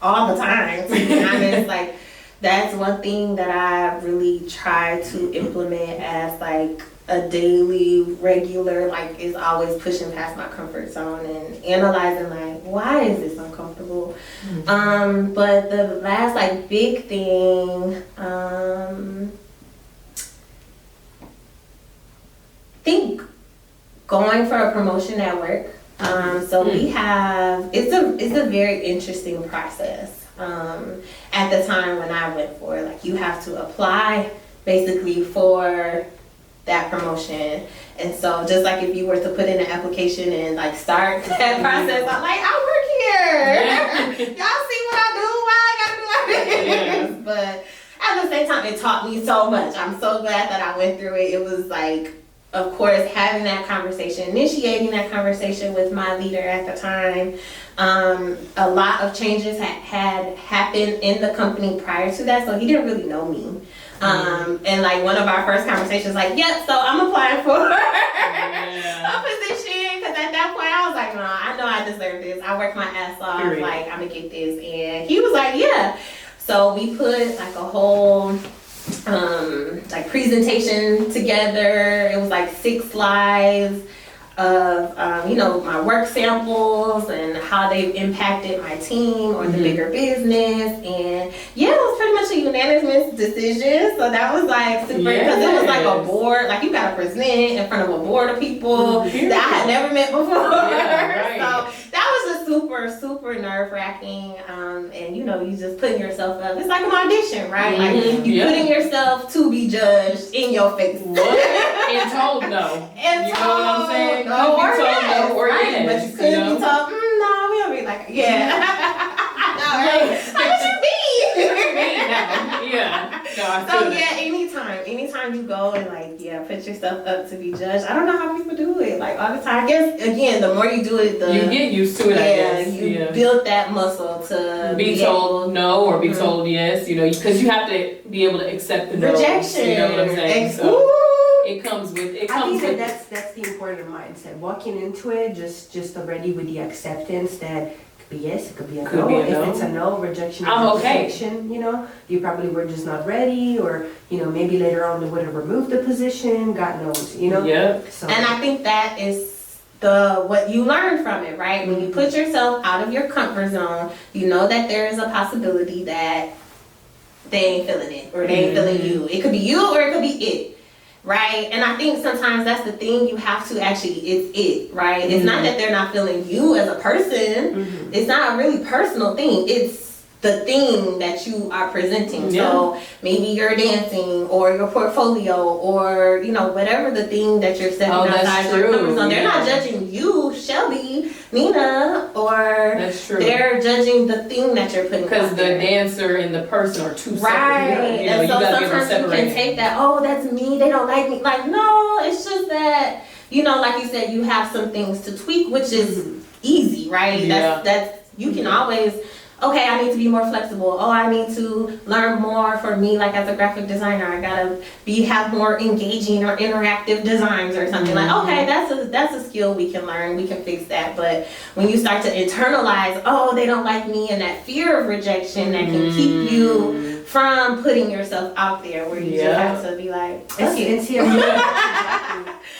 all the time, to be honest. Like, that's one thing that I really try to implement as like a daily, regular, like, is always pushing past my comfort zone and analyzing, like, why is this uncomfortable? But the last, like, big thing, I think going for a promotion at work. So we have, it's a very interesting process. At the time when I went for it, like, you have to apply basically for that promotion. And so just like if you were to put in an application and like start that process, I'm like, I work here. Y'all see what I do? Why I gotta do everything? But at the same time, it taught me so much. I'm so glad that I went through it. It was like, of course, having that conversation, initiating that conversation with my leader at the time. A lot of changes had happened in the company prior to that, so he didn't really know me. And like one of our first conversations, like, yep, so I'm applying for a position, because at that point I was like, no, I know I deserve this. I worked my ass off, like, I'm gonna get this. And he was like, yeah. So we put like a whole like presentation together. It was like 6 slides of you know, my work samples and how they've impacted my team or the bigger business. And yeah, it was pretty much a unanimous decision. So that was like super, because it was like a board, like you gotta present in front of a board of people that I had never met before. So that was just super nerve-wracking. And you know, you just putting yourself up. It's like an audition, right? Like you putting yourself to be judged in your face. And told no. And you know what I'm saying? No, or yes, or right? yes, But you could be told, no, we don't be like, no, right? What you mean? So yeah, anytime you go and like, put yourself up to be judged. I don't know how people do it, like all the time. I guess again, the more you do it, you get used to it. I guess you build that muscle to be told no or be told yes. You know, because you have to be able to accept the rejection. You know what I'm saying? So it comes with. I think that's the important mindset. Walking into it just already with the acceptance that it could be yes, it could be a no. If it's a no, rejection is rejection. You know, you probably were just not ready, or you know, maybe later on they would have removed the position. God knows, you know. Yeah. So. And I think that is what you learn from it, right? When you put yourself out of your comfort zone, you know that there is a possibility that they ain't feeling it, or they ain't feeling you. It could be you, or it could be it. Right? And I think sometimes that's the thing, you have to actually, it's it, right? It's not that they're not feeling you as a person. It's not a really personal thing. It's the thing that you are presenting. So maybe you're dancing, or your portfolio, or, you know, whatever the thing that you're setting outside your comfort zone. They're not judging you, Shelby, Nina, or they're judging the thing that you're putting out there. Because the dancer and the person are two separate. Right. You know, and so sometimes you can take that, oh, that's me, they don't like me. Like, no, it's just that, you know, like you said, you have some things to tweak, which is easy, right? That's you can always, okay, I need to be more flexible. Oh, I need to learn more. For me, like as a graphic designer, I gotta have more engaging or interactive designs or something. Like, okay, that's a skill we can learn. We can fix that. But when you start to internalize, oh, they don't like me, and that fear of rejection that can keep you from putting yourself out there, where you just have to be like, okay.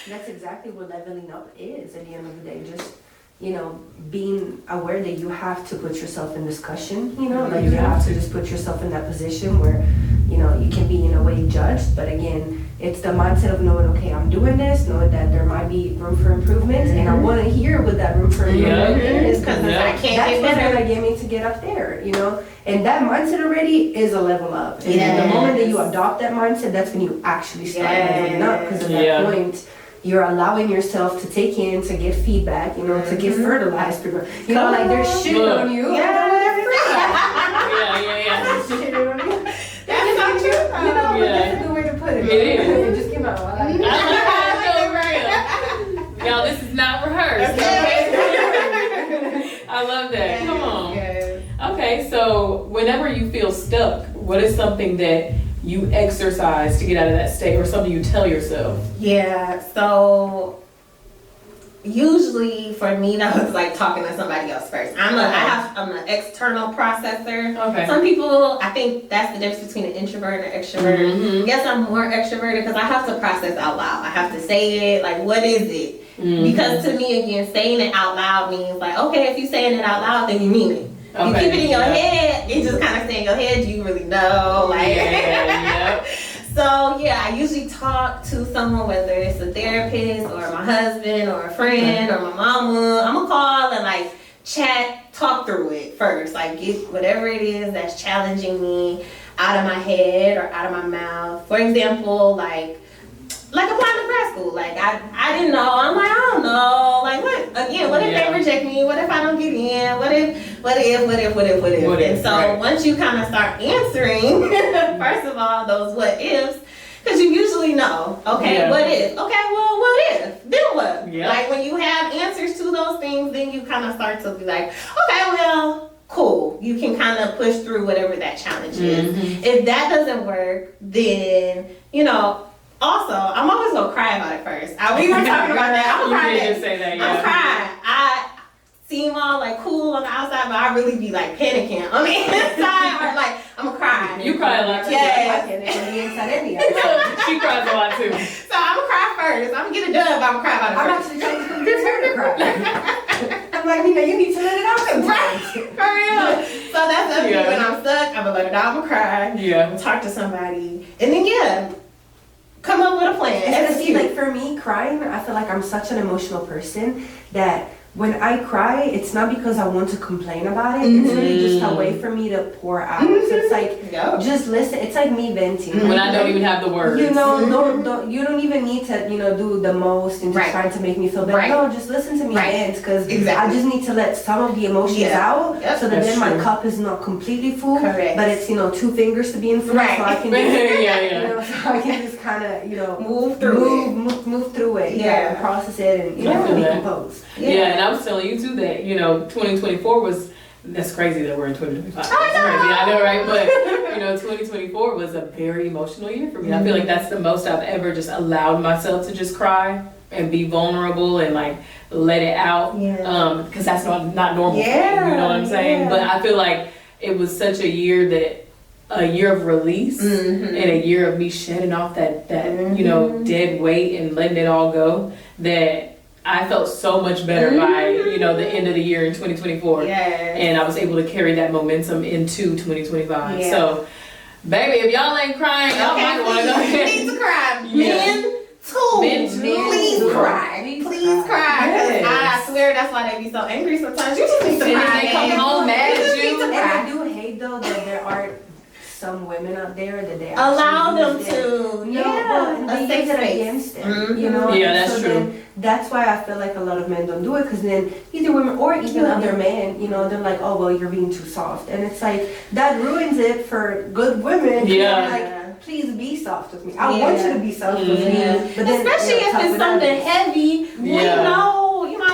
That's exactly what leveling up is at the end of the day. Just, you know, being aware that you have to put yourself in discussion, you know, like you have to just put yourself in that position where, you know, you can be in a way judged. But again, it's the mindset of knowing, okay, I'm doing this, knowing that there might be room for improvement, and I want to hear what that room for improvement is, because I can't get better. That's what's going to get me to get up there, you know. And that mindset already is a level up. And the moment that you adopt that mindset, that's when you actually start leveling up, because at that point, you're allowing yourself to take in, to get feedback, you know, to get fertilized. You know, like there's shit on you. That's not true. You know, that's a good way to put it. It just came out. I like it. Y'all, this is not rehearsed. I love that. Come on. Okay, so whenever you feel stuck, what is something that you exercise to get out of that state, or something you tell yourself? Yeah, so usually for me that was like talking to somebody else first. I'm an external processor. Okay. Some people, I think that's the difference between an introvert and an extrovert. Mm-hmm. Yes, I'm more extroverted because I have to process out loud. I have to say it, like, what is it? Mm-hmm. Because to me, again, saying it out loud means like, okay, if you're saying it out loud, then you mean it. Okay. You keep it in your head, it just kind of stay in your head. Do you really know? Like, So yeah, I usually talk to someone, whether it's a therapist or my husband or a friend or my mama. I'm gonna call and like chat, talk through it first. Like get whatever it is that's challenging me out of my head or out of my mouth. For example, like applying to grad school. Like I didn't know. I'm like, I don't know. Like what if they reject me? What if I don't get in? What if? And so once you kind of start answering, first of all, those what ifs, because you usually know, okay, what if? Okay, well, what if? Then what? Yeah. Like when you have answers to those things, then you kind of start to be like, okay, well, cool. You can kind of push through whatever that challenge is. If that doesn't work, then, also, I'm always gonna cry about it first. We were talking about that. I'm gonna cry. You did say that, yeah. I'm crying. I seem all like cool on the outside, but I really be like panicking on the inside. Or like I'm gonna cry. You cry a lot too. Yeah. I panic on the inside and the outside. She cries a lot too. So I'm gonna cry first. I'm gonna get it done, but I'm gonna cry about it I'm first. actually trying to get her to cry. I'm like, you need to let it out sometimes. For real. So that's the thing. When I'm stuck, I'm gonna let it out. I'm gonna cry. Yeah. Talk to somebody, and then come up with a plan. And see, like for me, crying, I feel like I'm such an emotional person that when I cry, it's not because I want to complain about it. It's really just a way for me to pour out. So it's like, just listen. It's like me venting. When I don't even have the words. You don't even need to, do the most and just trying to make me feel better. Right. No, just listen to me vent because I just need to let some of the emotions out so that then my cup is not completely full. Correct. But it's, 2 fingers to be in full. Right. So I can just, so I can just kind of, move through it. And process it and, decompose. Yeah, and I was telling you too that, 2024 was, that's crazy that we're in 2025. I know, right? But, 2024 was a very emotional year for me. I feel like that's the most I've ever just allowed myself to just cry and be vulnerable and like let it out. Because that's not normal for me, you know what I'm saying? But I feel like it was such a year of release and a year of me shedding off that dead weight and letting it all go that I felt so much better by, the end of the year in 2024. And I was able to carry that momentum into 2025. So, baby, if y'all ain't crying, y'all might want to go ahead. You need to cry. Men too. Please cry. Please cry. Yes. I swear that's why they be so angry sometimes. You just need to cry. They come home mad at you. And I do hate though that there are some women out there that they allow them use to. And they use it against them. Yeah, that's so true. Then, that's why I feel like a lot of men don't do it because then either women or even other men, they're like, oh well, you're being too soft, and it's like that ruins it for good women. Like, please be soft with me. I want you to be soft with me, but then, especially if it's something heavy.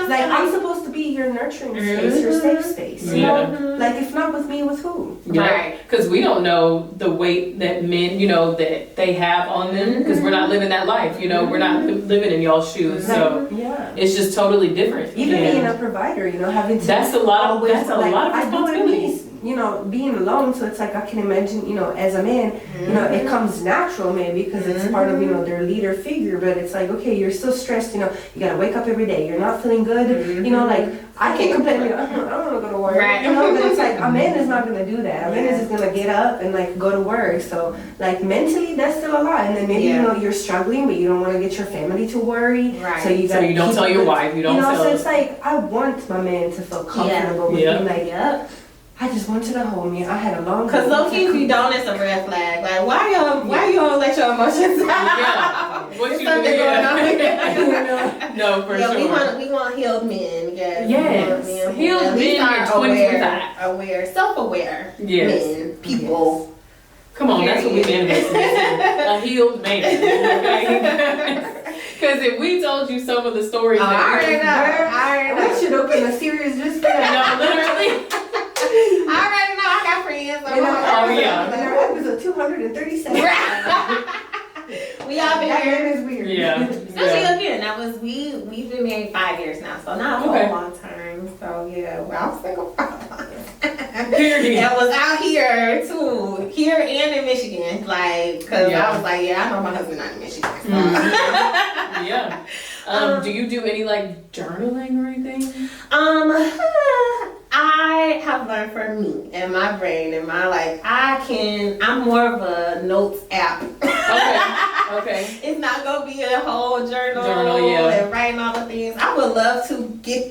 Like I'm supposed to be your nurturing space, your safe space. You know, like if not with me, with who? Right. Because we don't know the weight that men, that they have on them because we're not living that life. We're not living in y'all's shoes, so it's just totally different. Even being a provider, having to that's a lot of responsibility. Being alone, so it's like I can imagine, as a man, it comes natural maybe because it's part of their leader figure, but it's like okay, you're still stressed, you gotta wake up every day, you're not feeling good, like I can't complain, I don't want to go to work, but it's like a man is not gonna do that. A man is just gonna get up and like go to work. So like mentally, that's still a lot, and then maybe you're struggling, but you don't want to get your family to worry, so you don't tell your wife, you don't tell. So it's like I want my man to feel comfortable with me, like I just want you to hold me. I had a long. Cause low key, if you don't, it's a red flag. Like why you don't let your emotions out? What you something going on? No, for sure. We want healed men. Yes. Healed men in 2025. Aware, self-aware men, people. Yes. Come on, that's what we manifested. A healed man. Because if we told you some of the stories I already know. We should open a series just for that. No, literally. I already know. I got friends. Episode 237. We all been here. Is weird. Especially again, we've been married 5 years now. I'm single for 5 months. Period. And was out here too, here and in Michigan, like, cause I was like, yeah, I know my husband not in Michigan. So. Yeah. Do you do any like journaling or anything? I have learned for me and my brain and my I'm more of a notes app. Okay. It's not gonna be a whole journal yeah. and writing all the things. I would love to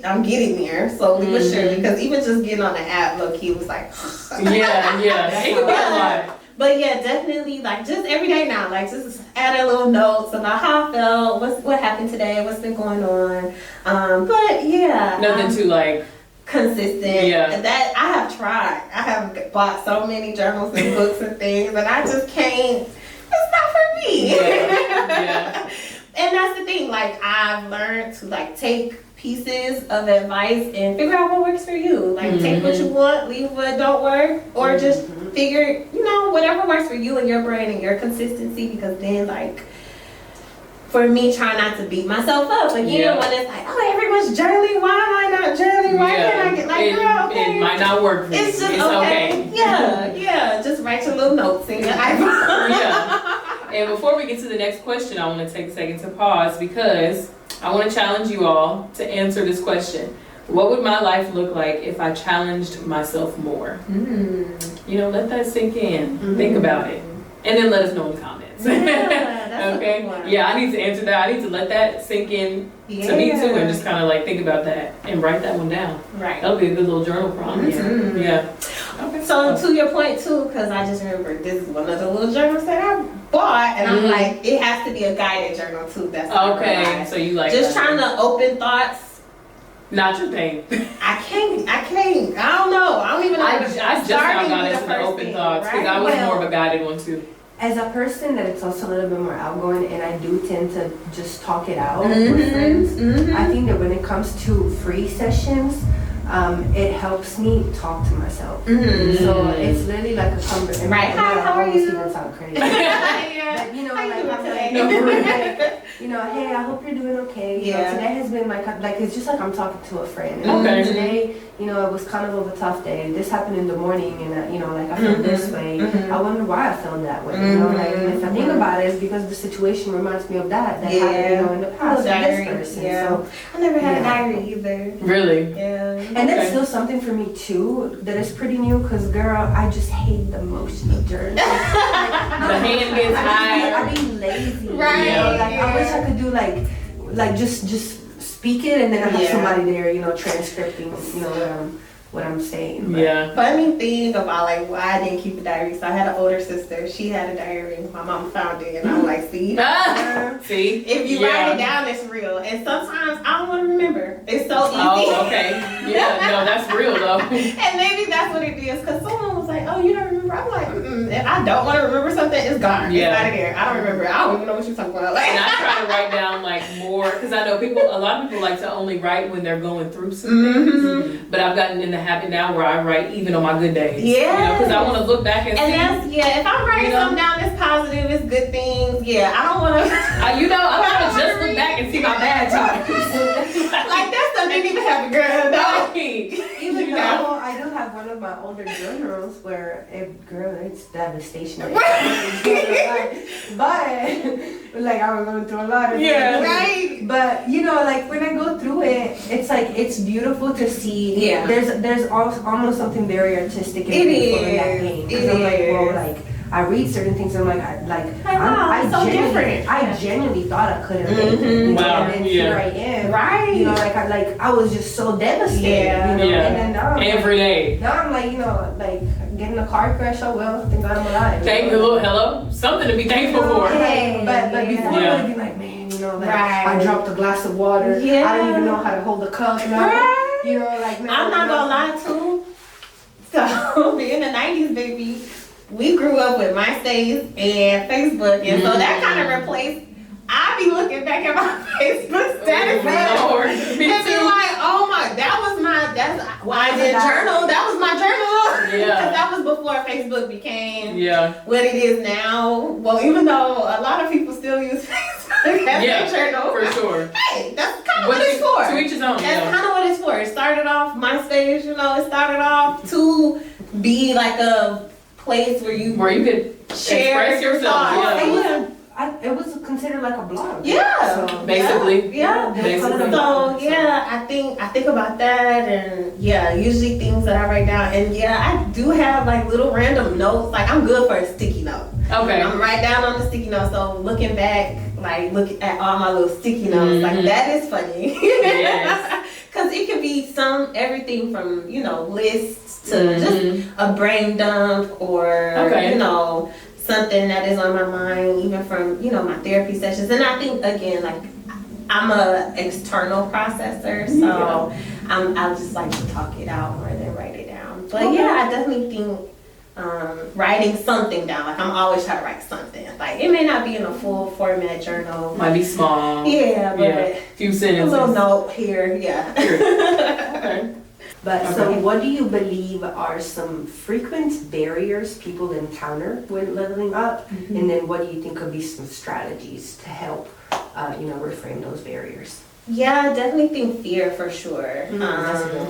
I'm getting there slowly but surely, because even just getting on the app, low key was like, yeah. It can be a lot. But yeah, definitely like just every day now, like just adding little notes about how I felt, what happened today, what's been going on. But yeah, nothing too like consistent. Yeah. That I have tried. I have bought so many journals and books and things, but I just can't. It's not for me. Yeah. And that's the thing. Like I've learned to like take pieces of advice and figure out what works for you. Like take what you want, leave what don't work, or just figure, whatever works for you and your brain and your consistency. Because then, like, for me, try not to beat myself up again when it's like, oh, everyone's journaling. Why am I not journaling? Why can't I get girl? Okay, it might not work for you. It's just okay. Yeah. Just write your little notes in your iPhone. Yeah. And before we get to the next question, I want to take a second to pause because I want to challenge you all to answer this question. What would my life look like if I challenged myself more? Let that sink in. Think about it. And then let us know in the comments. Yeah, that's okay? a good one. Yeah, I need to answer that. I need to let that sink in to me too, and just kind of like think about that and write that one down. Right. That'll be a good little journal prompt. Yeah. Okay. So to your point too, because I just remember this is one of the little journals that I bought, and I'm like, it has to be a guided journal too. That's okay. So you like just that. trying to open thoughts. Not your thing. I can't. I don't know. I don't even know. I just now got into the open thoughts because I was more of a guided one too. As a person that it's also a little bit more outgoing, and I do tend to just talk it out with friends, I think that when it comes to free sessions, it helps me talk to myself. So it's really like a conversation. Right. Hi, how are you? Even sound crazy. Yeah. But, how you doing today? Hey, I hope you're doing okay. Today has been it's just like I'm talking to a friend. Okay. Today, it was kind of a tough day. This happened in the morning, and I feel this way. I wonder why I felt that way. And if I think about it, it's because the situation reminds me of that happened, in the past with this person. So I never had a diary either. Really? Yeah. And that's still something for me too that is pretty new, because girl, I just hate the emotional journey. The hand gets high. I be lazy. Right. I wish I could do like just speak it, and then I have somebody there, transcripting, what I'm saying. But. Yeah. Funny thing about why I didn't keep a diary. So I had an older sister. She had a diary. My mom found it, and I'm like, see, see, if you write it down, it's real. And sometimes I don't want to remember. It's so easy. Oh, okay. Yeah, no, that's real though. And maybe that's what it is. Cause someone was like, oh, you don't remember? I'm like, if I don't want to remember something, it's gone. Yeah. It's out of there. I don't remember. I don't even know what you're talking about. And I try to write down more, because I know a lot of people like to only write when they're going through some things. But I've gotten in the habit now where I write even on my good days. Yeah. Because I want to look back and see. That's, if I'm writing something down that's positive, it's good things. Yeah, I don't want to. I want to just look back and see my bad times. That's something you need to have a girl. No. Even though I do have one of my older journals where, it's devastation. But I was going through a lot of things. Yeah. Right. But when I go through it, it's beautiful to see. Yeah. There's almost something very artistic and beautiful in that pain. Because I'm like, whoa, I read certain things and I'm like, so different. I genuinely thought I couldn't make it. Wow. And then here I am. Right. I was just so devastated. And then now every day. Now I'm getting a car crash. Oh well, thank God I'm alive. Thank you, hello. Something to be thankful for. Hey, but before I would be like, man, I dropped a glass of water. Yeah. I don't even know how to hold a cup now. Right. Man, I'm not gonna lie too. So in the 90s, baby, we grew up with MySpace and Facebook, and so that kind of replaced. I be looking back at my Facebook status and be like, oh my, that's why I did journal. That was my journal. Yeah. Because that was before Facebook became what it is now. Well, even though a lot of people still use Facebook as their journal. For sure. Hey, that's kind kind of what it's for. To each his own. That's kind of what it's for. It started off MySpace, it started off to be like a place where you could share express yourself. Yeah. It was considered like a blog. Yeah. So, basically. Yeah. Basically. So yeah, I think about that, and yeah, usually things that I write down, and yeah, I do have like little random notes. Like I'm good for a sticky note. Okay. I'm right down on the sticky note. So looking back, like look at all my little sticky notes, like that is funny. Yes. Cause it could be everything from lists to just a brain dump or something that is on my mind, even from my therapy sessions. And I think again, like I'm a external processor, so I just like to talk it out more than write it down. But I definitely think writing something down, like I'm always trying to write something. Like it may not be in a full format journal, might be small. Yeah, but few sentences. A little note here, Okay. But so what do you believe are some frequent barriers people encounter when leveling up? And then what do you think could be some strategies to help, reframe those barriers? Yeah, I definitely think fear for sure.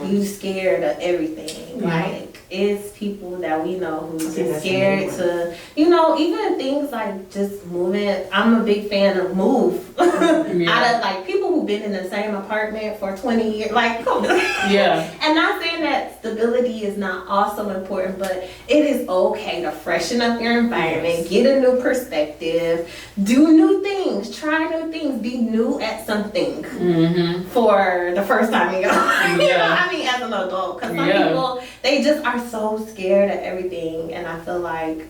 You scared of everything. Like it's people that we know who's just scared to, even things like just moving. I'm a big fan of move. Out of like people who've been in the same apartment for 20 years. Like, come on. Yeah. And not saying that stability is not also important, but it is okay to freshen up your environment, get a new perspective, do new things, try new things, be new at something for the first time in your life. As an adult, because some people, they just are so scared of everything, and I feel like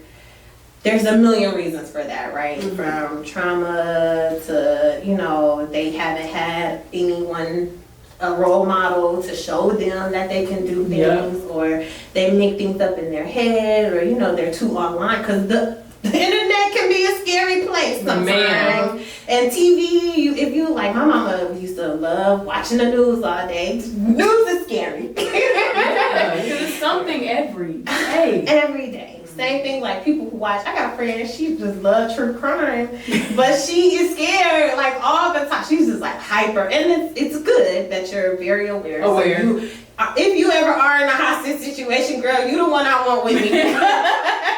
there's a million reasons for that, right? From trauma to, they haven't had anyone, a role model to show them that they can do things, or they make things up in their head, or, they're too online, because the internet can be a scary place sometimes. Man. And TV, if you like, my mama used to love watching the news all day. News is scary. Because it's something every day. Every day. Same thing, like people who watch. I got a friend, she just loves true crime, but she is scared like all the time. She's just like hyper, and it's good that you're very aware. So if you ever are in a hostage situation, girl, you the one I want with me.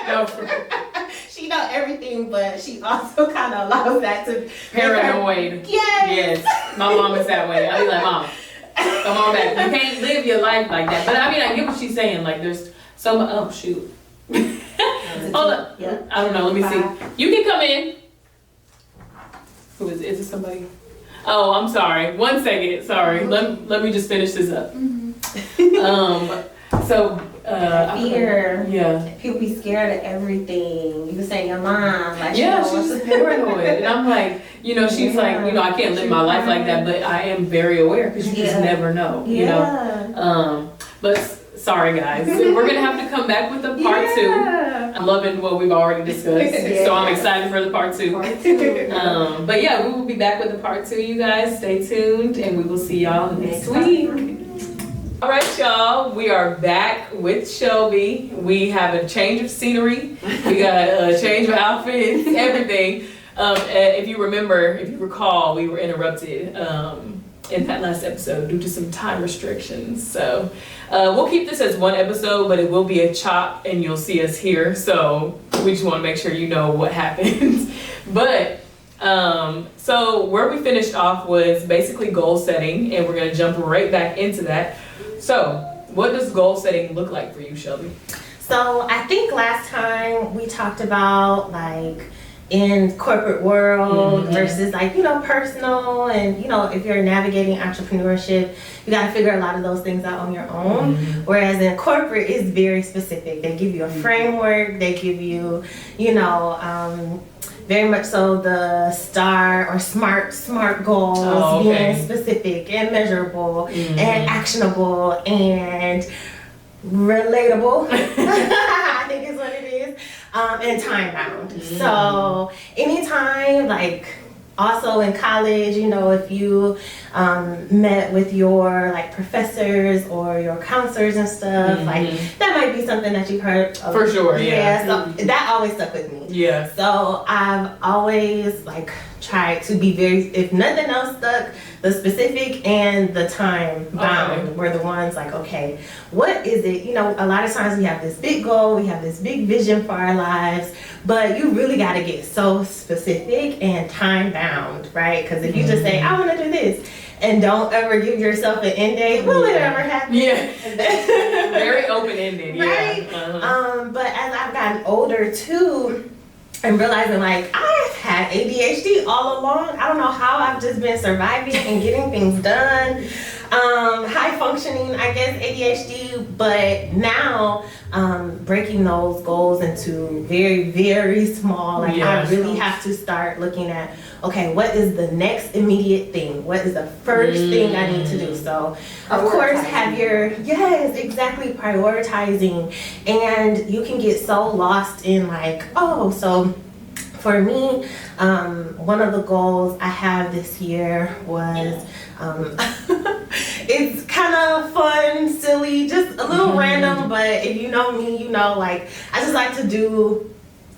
No, for real. She knows everything, but she also kind of allows that to paranoid. Yes. My mom is that way. I be like, Mom, come on back. You can't live your life like that. But I get what she's saying. Like there's so much. Oh shoot. Hold up. Yeah. I don't know. Let me see. You can come in. Who is it? Is it somebody? Oh, I'm sorry. 1 second. Sorry. Let me just finish this up. Fear. Yeah. People be scared of everything. You were saying your mom, like she's paranoid, and I'm like, she's like, I can't live my life like that, but I am very aware because you just never know, But sorry guys, we're gonna have to come back with a part 2. I'm loving what we've already discussed, so I'm excited for the part 2. But we will be back with the part 2. You guys stay tuned, and we will see y'all next week. All right, y'all, we are back with Shelby. We have a change of scenery. We got a change of outfits, everything. If you recall, we were interrupted in that last episode due to some time restrictions. So we'll keep this as one episode, but it will be a chop and you'll see us here. So we just want to make sure you know what happened. But so where we finished off was basically goal setting, and we're going to jump right back into that. So, what does goal setting look like for you, Shelby? So, I think last time we talked about like in corporate world versus like, personal, and, if you're navigating entrepreneurship, you got to figure a lot of those things out on your own. Whereas in corporate, it's very specific. They give you a framework, they give you, very much so the STAR or SMART goals, being specific and measurable and actionable and relatable. I think is what it is. And time bound. So anytime, like also in college, if you met with your like professors or your counselors and stuff, like that might be something that you've heard of. For sure, yeah. So that always stuck with me. Yeah. So I've always like tried to be very, if nothing else stuck, the specific and the time bound were the ones like, okay, what is it? You know, a lot of times we have this big goal, we have this big vision for our lives, but you really got to get so specific and time bound, right? Because if you just say, I want to do this, and don't ever give yourself an end date, will it ever happen? Yeah. Very open-ended, right? Yeah. But as I've gotten older too, and realizing like I've had ADHD all along. I don't know how I've just been surviving and getting things done. High functioning, I guess, ADHD, but now breaking those goals into very, very small. Like I really have to start looking at, okay, what is the next immediate thing? What is the first thing I need to do? So of course have your, yes, exactly, prioritizing. And you can get so lost in like, oh, so for me, one of the goals I have this year was, it's kind of fun, silly, just a little random, but if you know me, you know, like, I just like to do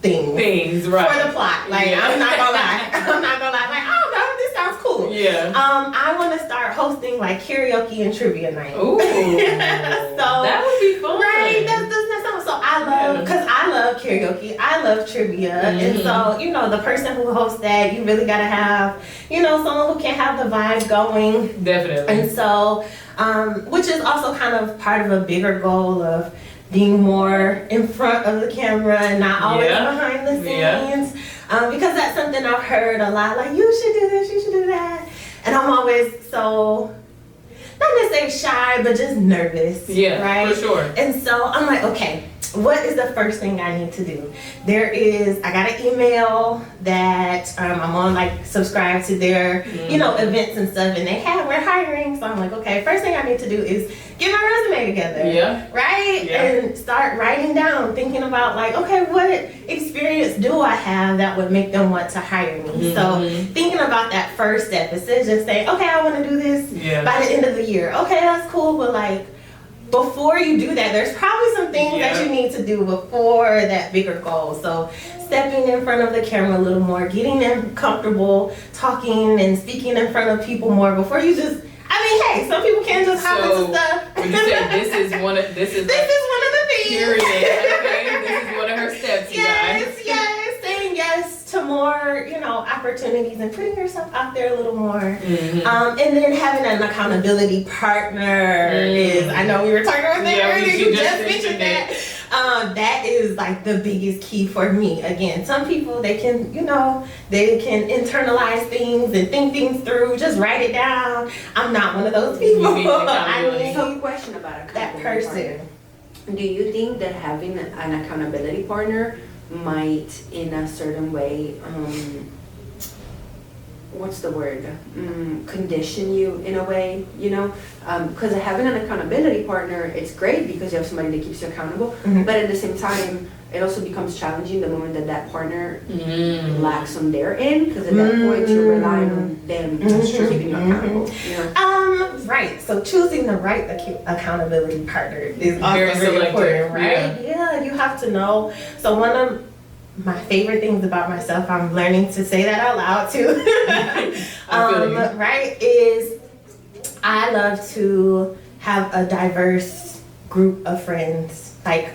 things right. for the plot. Like, I'm not gonna lie. I'm not gonna lie. Like, oh, no, this sounds cool. Yeah. I want to start hosting, like, karaoke and trivia night. Ooh. So, that would be fun. Right. That's something. So I love, because I love karaoke. I love trivia. And so, you know, the person who hosts that, you really got to have, you know, someone who can have the vibe going. Definitely. And so, which is also kind of part of a bigger goal of being more in front of the camera and not always behind the scenes. Because that's something I've heard a lot, like, you should do this, you should do that. And I'm always so, not necessarily shy, but just nervous. Yeah, right? For sure. And so I'm like, okay, what is the first thing I need to do? I got an email that I'm on, like, subscribe to their, you know, events and stuff, and we're hiring. So I'm like, okay, first thing I need to do is get my resume together. Yeah. Right? Yeah. And start writing down, thinking about, like, okay, what experience do I have that would make them want to hire me? So thinking about that first step, instead of just saying, okay, I want to do this by the end of the year. Okay, that's cool, but like, before you do that, there's probably some things that you need to do before that bigger goal. So stepping in front of the camera a little more, getting them comfortable talking and speaking in front of people more before you just, I mean, hey, some people can't just hop into stuff. When you said this is one of the things. Period. Okay, this is one of her steps, you guys. Yes, saying yes to more, you know, opportunities and putting yourself out there a little more. And then having an accountability partner is, I know we were talking about that earlier, you just mentioned that. That is like the biggest key for me. Again, some people, they can, you know, they can internalize things and think things through, just write it down. I'm not one of those people. I need So question about that person. Do you think that having an accountability partner might, in a certain way, what's the word? Condition you in a way, you know? Because having an accountability partner, it's great because you have somebody that keeps you accountable. But at the same time, it also becomes challenging the moment that partner lacks on their end, because at that point you're relying on them keeping you accountable. You know? Right. So choosing the right accountability partner is also really important, right? Yeah, you have to know. So one of my favorite things about myself, I'm learning to say that out loud too. Right, is I love to have a diverse group of friends, like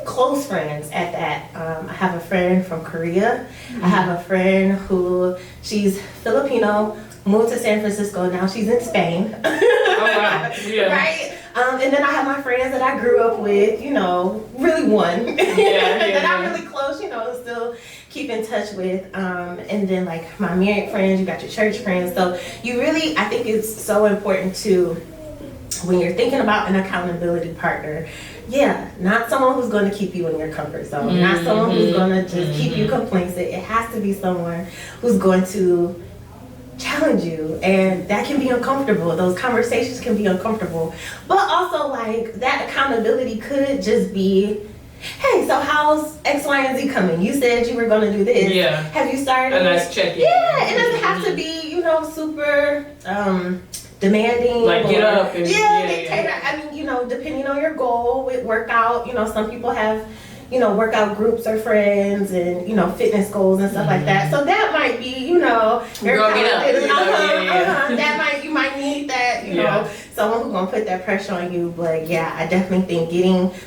close friends at that. I have a friend from Korea. I have a friend who, she's Filipino, moved to San Francisco, now she's in Spain. Right? And then I have my friends that I grew up with, you know, really one. That I'm really close, you know, still keep in touch with. And then like my married friends, you got your church friends. So you really, I think it's so important to, when you're thinking about an accountability partner, not someone who's going to keep you in your comfort zone, not someone who's going to just keep you complacent. It has to be someone who's going to challenge you, and that can be uncomfortable. Those conversations can be uncomfortable, but also like that accountability could just be, hey, so how's X, Y, and Z coming? You said you were going to do this. Have you started? A nice check-in. It doesn't have to be, you know, super demanding. Like get up and dictator. I mean, depending on your goal with workout, some people have, workout groups or friends and, fitness goals and stuff like that. So that might be, your you might need that, someone who's gonna put that pressure on you. But yeah, I definitely think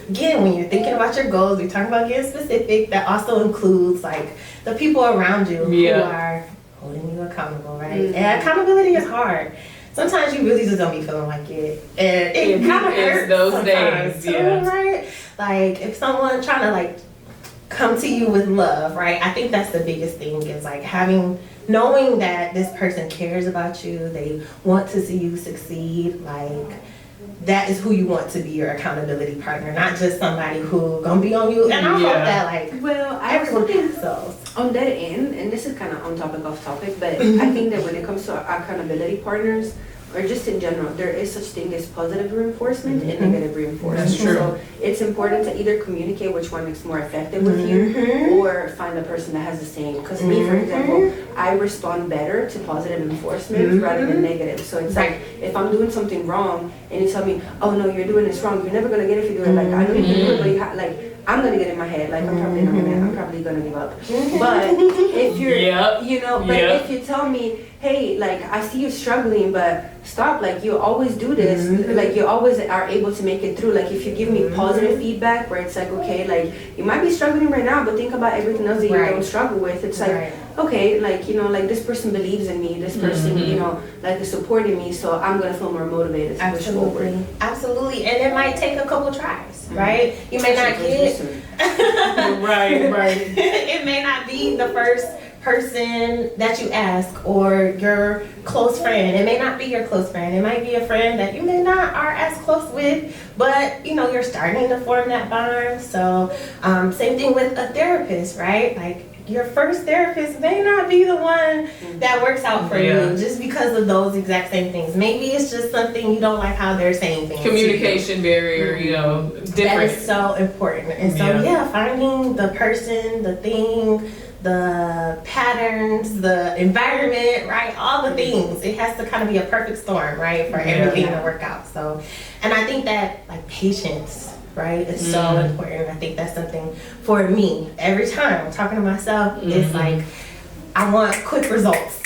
again, when you're thinking about your goals, we're talking about getting specific, that also includes like the people around you who are holding you accountable, right? And accountability is hard. Sometimes you really just don't be feeling like it. And it kind of hurts those days, right? Like if someone trying to like come to you with love, right? I think that's the biggest thing is like knowing that this person cares about you, they want to see you succeed, like that is who you want to be your accountability partner, not just somebody who gonna be on you. And I hope that everyone has those. On that end, and this is kind of on topic off topic, but I think that when it comes to accountability partners, or just in general, there is such thing as positive reinforcement and negative reinforcement. That's true. So it's important to either communicate which one is more effective with you, or find a person that has the same. Because me, for example, I respond better to positive reinforcement rather than negative. So it's like if I'm doing something wrong and you tell me, "Oh no, you're doing this wrong. You're never gonna get it if you do it." Like I know you can do it, but you I'm gonna get in my head. Like I'm probably gonna give up. But if you're, if you tell me, hey, like I see you struggling, but stop, like you always do this, like you always are able to make it through. Like if you give me positive feedback where it's like, okay, like you might be struggling right now, but think about everything else that you don't struggle with. It's like, okay, like, like this person believes in me, this person, like is supporting me, so I'm gonna feel more motivated to push forward. Absolutely. And it might take a couple tries, right? You may not get right. It may not be the first person that you ask or your close friend. It may not be your close friend. It might be a friend that you may not are as close with, but you're starting to form that bond. So same thing with a therapist, right? Like your first therapist may not be the one that works out for you just because of those exact same things. Maybe it's just something you don't like how they're saying things. Communication barrier, different. That is so important. And so finding the person, the thing, the patterns, the environment, right? All the things. It has to kind of be a perfect storm, right? For everything to work out. So, and I think that like patience, right, is so important. I think that's something for me. Every time I'm talking to myself, it's like, I want quick results.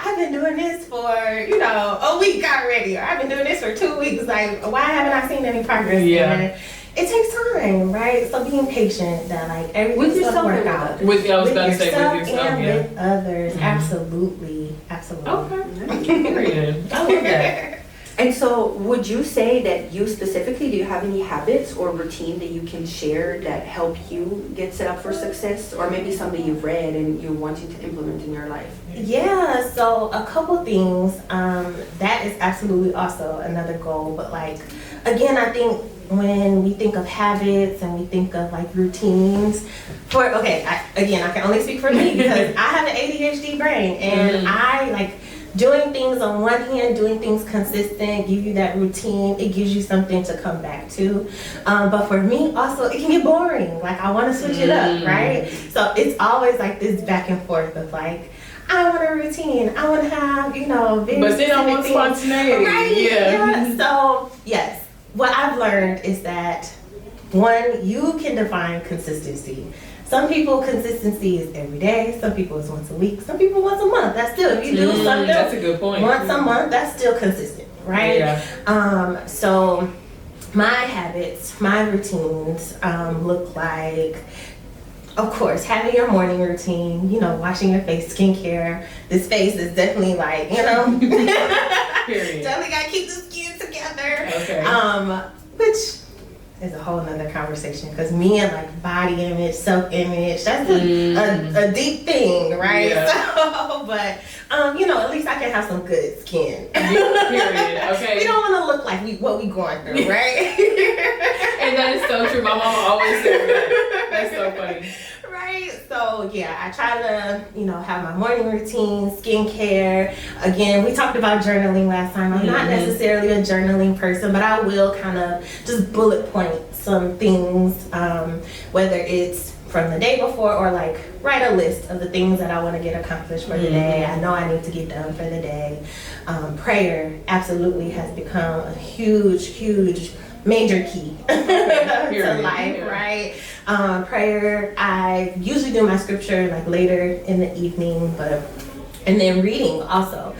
I've been doing this for, a week already, or I've been doing this for 2 weeks. Like, why haven't I seen any progress? And it takes time, right? So being patient that like everything's gonna work out. With yourself and with others. Absolutely. Okay. Period. I love that. And so would you say that you specifically, do you have any habits or routine that you can share that help you get set up for success, or maybe something you've read and you're wanting to implement in your life? Yeah, so a couple things. That is absolutely also another goal, but like, again, I think when we think of habits and we think of like routines, I can only speak for me because I have an ADHD brain and I like doing things on one hand, doing things consistent, give you that routine, it gives you something to come back to. But for me also, it can get boring. Like I want to switch it up, right? So it's always like this back and forth of like, I want a routine. I want to have, very but then I want spontaneity. Right? Yeah. So yes. What I've learned is that, one, you can define consistency. Some people, consistency is every day. Some people it's once a week. Some people once a month. That's still, if you do something that's a good point. Once a month, that's still consistent, right? Yeah. So my habits, my routines look like, of course, having your morning routine, washing your face, skincare. This face is definitely like, definitely gotta keep the skin together. Okay. Which is a whole nother conversation because me and like body image, self-image, that's a deep thing, right? Yeah. So, but at least I can have some good skin. Period. Okay. We don't want to look like what we going through, right? And that is so true. My mama always says that. That's so funny. Right. So yeah, I try to, have my morning routine, skincare. Again, we talked about journaling last time. I'm not necessarily a journaling person, but I will kind of just bullet point some things, whether it's from the day before, or like write a list of the things that I want to get accomplished for the day. I know I need to get done for the day. Prayer absolutely has become a huge major key to life, right? Prayer, I usually do my scripture like later in the evening, and then reading also.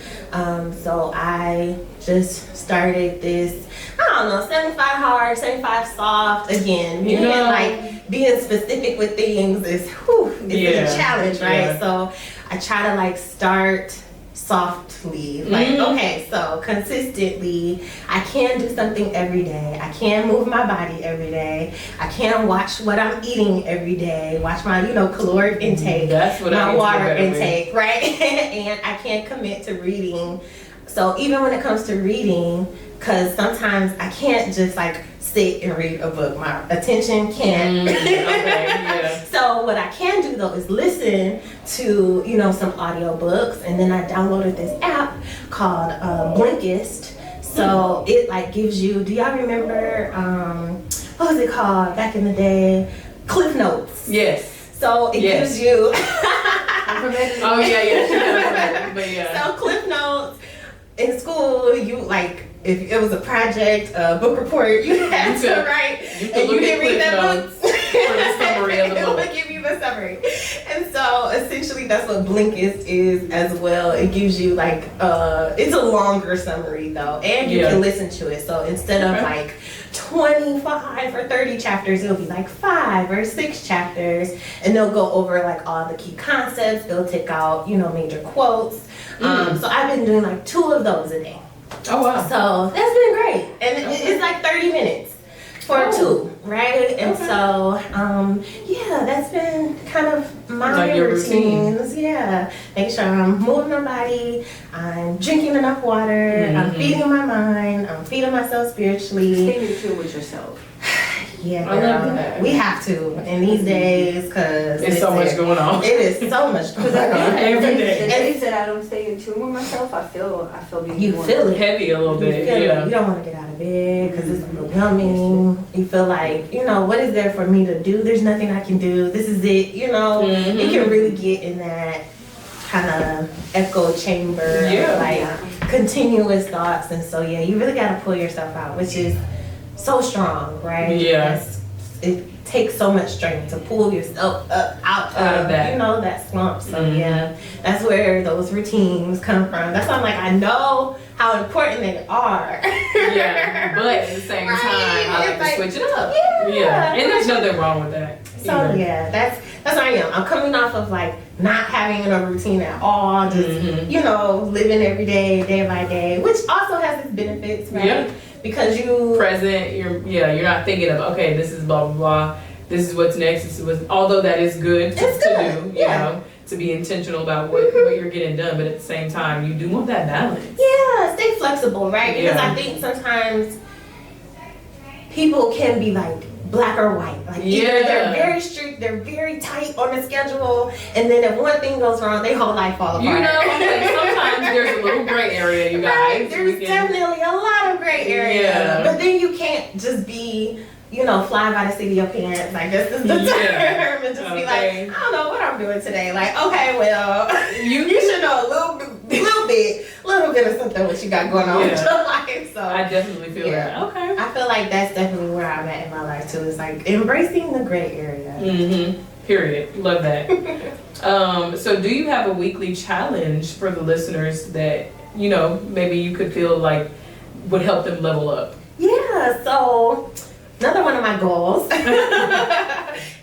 So I just started this, I don't know, 75 hard, 75 soft. Again, like being specific with things is a challenge, right? Yeah. So I try to like start softly, like okay, so consistently I can do something every day. I can move my body every day. I can watch what I'm eating every day, watch my caloric intake, my water intake, right? And I can commit to reading. So even when it comes to reading, because sometimes I can't just like sit and read a book, my attention can't. So what I can do though is listen to some audio books, and then I downloaded this app called Blinkist. So it like gives you, do y'all remember what was it called back in the day? Cliff Notes. Yes. So it gives you oh yeah. But yeah. So Cliff Notes in school, you like, if it was a project, a book report, you had to write, and you didn't read that book. For the summary of the book. It will give you the summary. And so essentially that's what Blinkist is as well. It gives you like, it's a longer summary though, and you can listen to it. So instead of like 25 or 30 chapters, it'll be like 5 or 6 chapters, and they'll go over like all the key concepts. They'll take out, major quotes. So I've been doing like 2 of those a day. Oh wow. So that's been great. And it's like 30 minutes for 2, right? And so, that's been kind of my like routines. Yeah. Make sure I'm moving my body, I'm drinking enough water, I'm feeding my mind, I'm feeding myself spiritually. Stay in tune with yourself. Yeah, I love that. We have to in these days because it's so much going on. It is so much going on every day. The days that I don't stay in tune with myself, I feel you feel it heavy a little bit. You don't want to get out of bed because it's overwhelming. You feel like what is there for me to do? There's nothing I can do. This is it. You can really get in that kind of echo chamber, continuous thoughts, and so you really got to pull yourself out, which is so strong, right? Yes. It takes so much strength to pull yourself up out of that, that slump. So that's where those routines come from. That's why I'm like, I know how important they are. But at the same time, I like to switch it up. Yeah. And there's nothing wrong with that. So that's what I am. I'm coming off of like not having a routine at all, just living every day by day, which also has its benefits, right? Yeah. Because you present, you're not thinking of, okay, this is blah blah blah, this is what's next, this is what's, although that is good to do, to be intentional about what you're getting done, but at the same time you do want that balance. Yeah, stay flexible, right? Because I think sometimes people can be like black or white. Like either they're very strict, they're very tight on the schedule, and then if one thing goes wrong, their whole life falls apart. Sometimes there's a little gray area, you guys. Right? There's definitely a lot of gray area. Yeah. But then you can't just be, fly by the seat of your pants. Like this is the term, and just be like, I don't know what I'm doing today. Like, okay, well, you should know a little bit of something what you got going on with your life. So I definitely feel that. Okay. I feel like that's definitely where I'm at in my life too. It's like embracing the gray area. Period. Love that. So do you have a weekly challenge for the listeners that, maybe you could feel like would help them level up? Yeah, so another one of my goals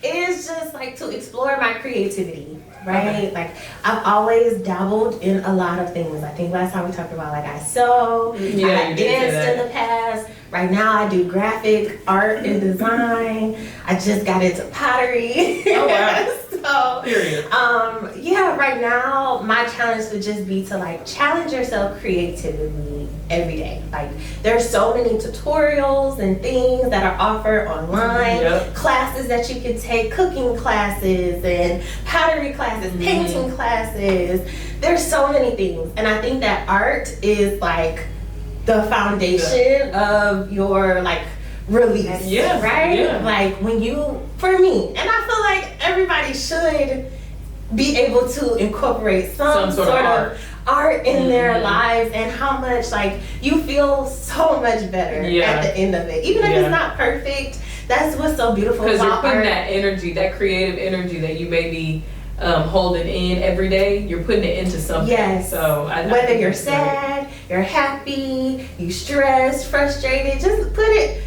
is just like to explore my creativity, right? Like I've always dabbled in a lot of things. I think last time we talked about like I sew, I have danced in the past. Right now I do graphic art and design. I just got into pottery. Oh wow. So, period. Right now my challenge would just be to like challenge yourself creatively every day. Like there's so many tutorials and things that are offered online, classes that you can take, cooking classes and pottery classes, painting classes. There's so many things, and I think that art is like the foundation of your like release, right? Like when you, for me, and I feel like everybody should be able to incorporate some sort of art in their lives, and how much like you feel so much better at the end of it, even if it's not perfect. That's what's so beautiful about because you're putting art. that energy, that creative energy that you may be holding in every day, you're putting it into something. Yes. So whether you're sad, you're happy, you stressed, frustrated, just put it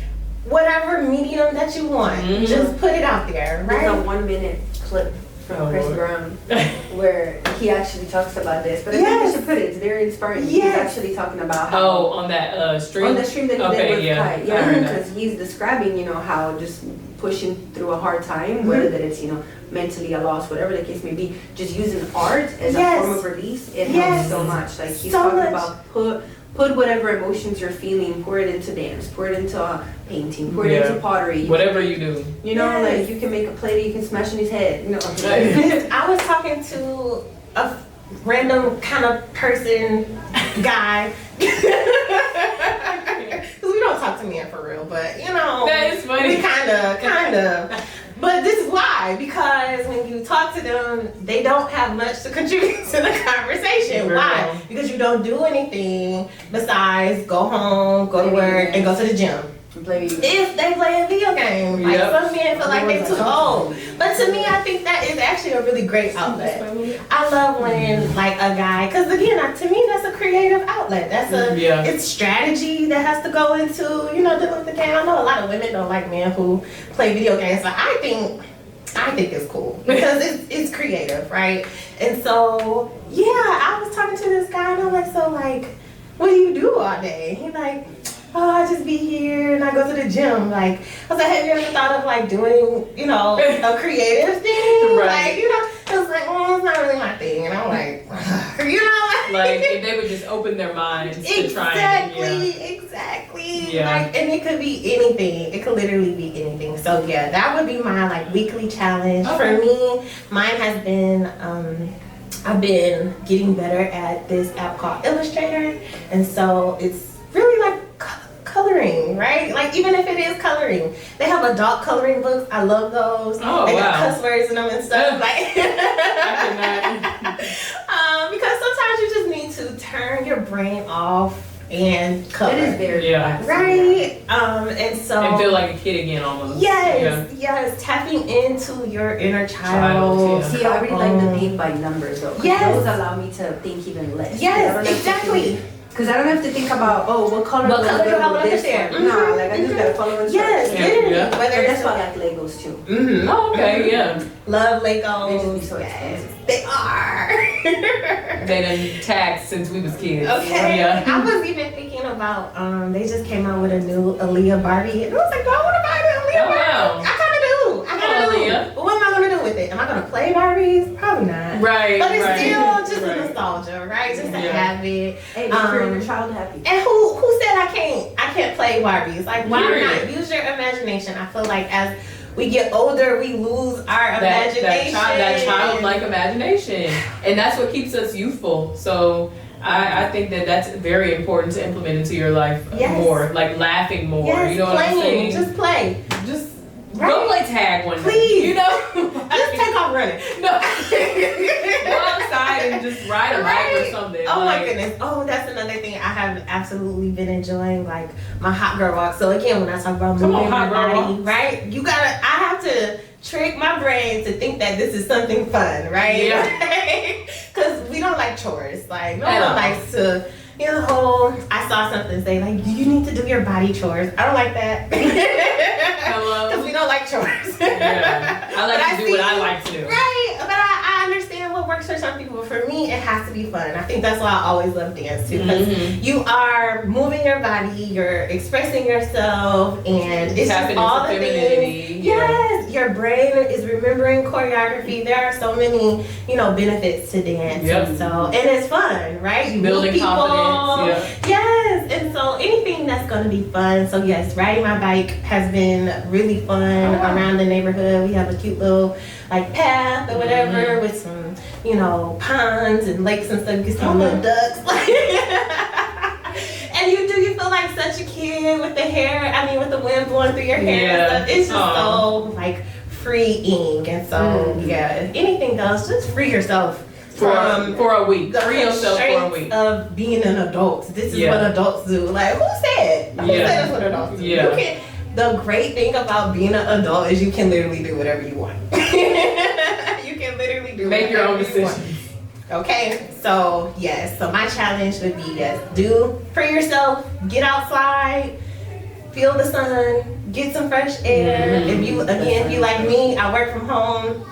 whatever medium that you want. Just put it out there, right? There's a 1 minute clip from Chris Brown where he actually talks about this, but I think you should put it. It's very inspiring. He's actually talking about how on that stream. On the stream that he did with Kai, yeah, because he's describing, how just pushing through a hard time, whether that it's, mentally a loss, whatever the case may be, just using art as a form of release, it helps so much. Like he's talking about put whatever emotions you're feeling, pour it into dance, pour it into painting, pour it into pottery. Whatever you do. Like you can make a plate that you can smash in his head. I was talking to a random kind of person, guy. Because we don't talk to men for real, but that is funny. We kind of. But this is why, because when you talk to them, they don't have much to contribute to the conversation. Girl. Why? Because you don't do anything besides go home, go to work, and go to the gym. If they play a video game, like some men feel like they're too old. But to me, I think that is actually a really great outlet. I love when like a guy, because again, to me, that's a creative outlet. That's it's strategy that has to go into dealing with the game. I know a lot of women don't like men who play video games, but I think it's cool because it's creative, right? And so I was talking to this guy and I'm like, so like, what do you do all day? He's like, oh, I just be here and I go to the gym. Like, I was like, have you ever thought of like doing, a creative thing? Right. Like, it was like, it's not really my thing. And I'm like, like if they would just open their minds to trying. Exactly. Yeah. Like, and it could be anything. It could literally be anything. So yeah, that would be my like weekly challenge. For me, mine has been, I've been getting better at this app called Illustrator. And so it's really like coloring, right? Like even if it is coloring, they have adult coloring books. I love those. Oh, they wow. got cuss words in them and stuff. Like, because sometimes you just need to turn your brain off and color. It is very right. And so and feel like a kid again almost. Yes, tapping into your inner child. See, I really like the paint by numbers though. Those allow me to think even less. Yes, exactly. Because I don't have to think about, what color do I want to share? No, like I just gotta follow instructions. Yes, But that's why I like Legos too. Mm-hmm. Oh, okay, Love Legos. They just be so expensive. They are. They done taxed since we was kids. Okay. I was even thinking about, they just came out with a new Aaliyah Barbie. And I was like, do I want to buy the Aaliyah Barbie? Wow. I kind of do. But what am I going to do with it? Am I going to play Barbies? Probably not. Right. But it's still just a nostalgia, right? Just to have it. Hey, make your inner child happy. And who said I can't play Barbies? Like, why not? Use your imagination. I feel like as we get older, we lose our imagination. That childlike imagination. And that's what keeps us youthful. So I think that's very important to implement into your life more. Like laughing more. Yes, you know what I'm saying? Just play. Just go play tag one day. Please. Just take off running. No. Go outside and just ride a bike or something. Oh my goodness. Oh, that's another thing I have absolutely been enjoying, like my hot girl walk. So again, when I talk about moving my body, right? I have to trick my brain to think that this is something fun, right? Yeah. Because we don't like chores. Like no one likes to, I saw something say like, you need to do your body chores. I don't like that. Hello. Because we don't like chores. I like to do what I like to do. Right. But I understand what works for some people. For me, it has to be fun. I think that's why I always love dance too. Because you are moving your body, you're expressing yourself, and it's just all the things. Yes. Your brain is remembering choreography. There are so many, benefits to dance. Yep. And it's fun, right? You building meet people. confidence. Yeah. Yes. And so anything that's going to be fun. So yes, riding my bike has been really fun around the neighborhood. We have a cute little like path or whatever with some, ponds and lakes and stuff. You can see little ducks. And you feel like such a kid with the hair, with the wind blowing through your hair and stuff. It's just so like freeing. And so, yeah, if anything goes, just free yourself for a week. the Free yourself for a constraints week. of being an adult. This is what adults do. Like, who said? Who said that's what adults do? Yeah. You can, the great thing about being an adult is you can literally do whatever you want. You can literally do Make your own whatever you want. decisions. Okay, so yes, so my challenge would be yes, do free yourself, get outside, feel the sun, get some fresh air. If you like me, I work from home.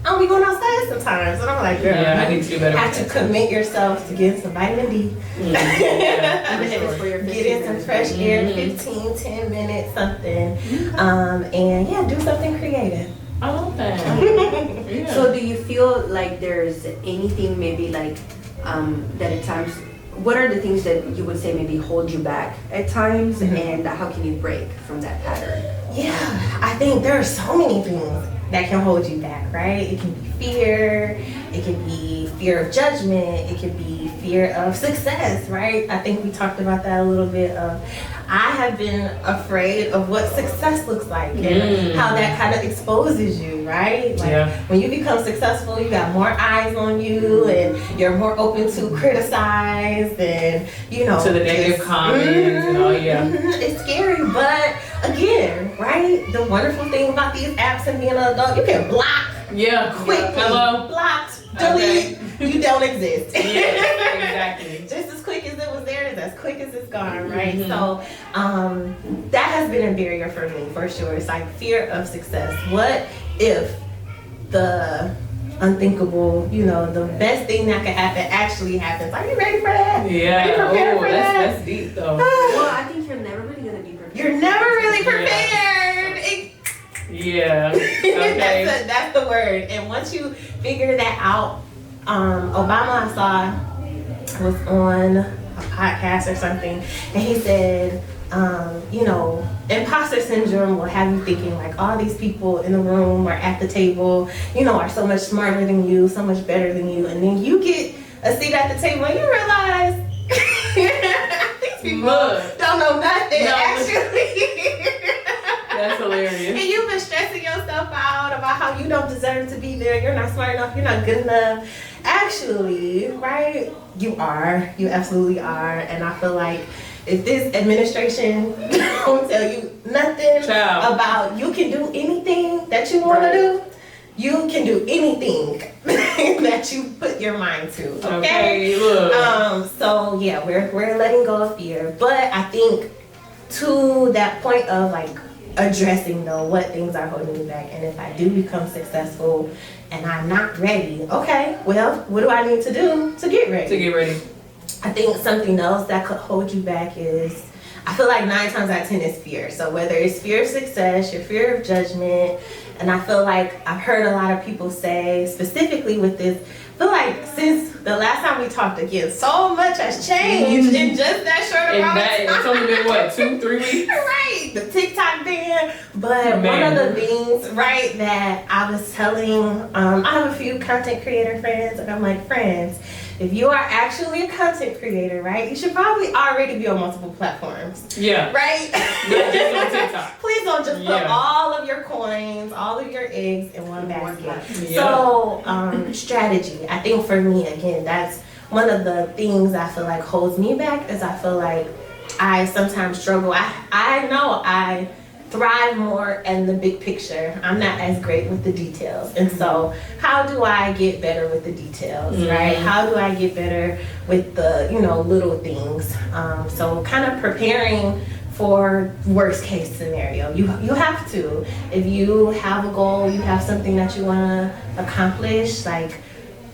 I'll be going outside sometimes, and I'm like, girl, I need to do better. have to commit yourself to getting some vitamin D. Get in some fresh air, 15, 10 minutes, something, and yeah, do something creative. I love that. So do you feel like there's anything maybe like that at times, what are the things that you would say maybe hold you back at times, and how can you break from that pattern? Yeah, I think there are so many things that can hold you back, right? It can be fear, it can be fear of judgment, it can be fear of success, right? I think we talked about that a little bit of, I have been afraid of what success looks like and how that kind of exposes you, right? Like when you become successful, you got more eyes on you and you're more open to criticize and, you know. To the negative comments and all, It's scary, but again, right? The wonderful thing about these apps and being an adult, you can block quickly. Hello? Blocked, delete, you don't exist. Exactly. Just as quick as it was there, is as quick as it's gone, right? So that has been a barrier for me, for sure. It's like fear of success. What if the unthinkable, you know, the best thing that could happen actually happens? Are you ready for that? Yeah. Are you prepared for that? That's deep though. Well, I think you're never really gonna be prepared. You're never really prepared. Okay. That's the word. And once you figure that out, Obama, I saw, was on a podcast or something, and he said, you know, imposter syndrome will have you thinking like all these people in the room or at the table, you know, are so much smarter than you, so much better than you, and then you get a seat at the table and you realize these people don't know nothing, actually. That's hilarious. And you've been stressing yourself out about how you don't deserve to be there, you're not smart enough, you're not good enough. Actually, right, you are, you absolutely are. And I feel like if this administration don't tell you nothing about you can do anything that you want to do, you can do anything that you put your mind to. Okay. So yeah, we're letting go of fear, but I think to that point of like addressing though what things are holding me back, and if I do become successful and I'm not ready, okay, well, what do I need to do to get ready? I think something else that could hold you back is, I feel like 9 times out of 10 is fear. So whether it's fear of success, your fear of judgment, and I feel like I've heard a lot of people say, specifically with this, I feel like since the last time we talked again, so much has changed in just that short amount of time. It's only been what, 2-3 weeks? Right, the TikTok ban. But one of the things, right, that I was telling, I have a few content creator friends, and I'm like, friends, if you are actually a content creator, right, you should probably already be on multiple platforms. Yeah. Right? Not just on TikTok. Please don't just put all of your coins, all of your eggs in one basket. So, strategy. I think for me, again, that's one of the things I feel like holds me back, is I feel like I sometimes struggle. I know I thrive more in the big picture. I'm not as great with the details. And so how do I get better with the details, right? How do I get better with the, you know, little things? So kind of preparing for worst case scenario. You have to. If you have a goal, you have something that you want to accomplish, like,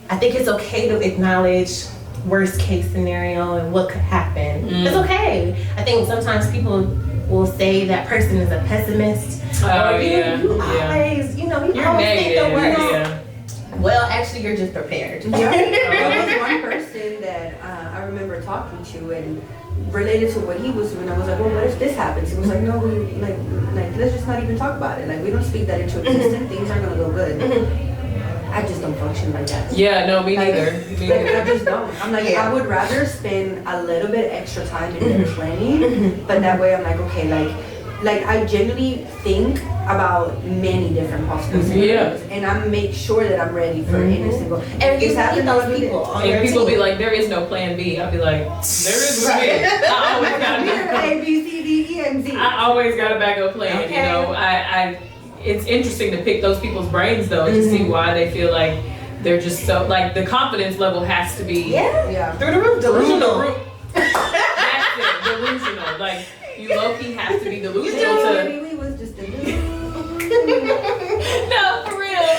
I think it's okay to acknowledge worst case scenario and what could happen. It's okay. I think sometimes people will say that person is a pessimist. You always, you know, you always think the worst. Well, actually, you're just prepared. There was one person that I remember talking to, and related to what he was doing, I was like, well, what if this happens? He was like, no, we like let's just not even talk about it. Like, we don't speak that into existence. Things aren't gonna go good. I just don't function like that. Yeah, no, me neither. I just don't. I'm like, I would rather spend a little bit extra time in their planning, but that way I'm like, okay, like, like I genuinely think about many different possible scenarios, and I make sure that I'm ready for any single. And you have those people on your And people team. be like, there is no plan B. I'll be like, there is a plan. I always gotta A, B, C, D, E, and Z. I always got a backup plan. Okay. You know, I it's interesting to pick those people's brains though, to see why they feel like they're just so, like, the confidence level has to be Yeah. through the roof, through the delusional. roof. That's it, delusional. Like, you low-key have to be delusional to. Maybe we was just delusional. No, for real.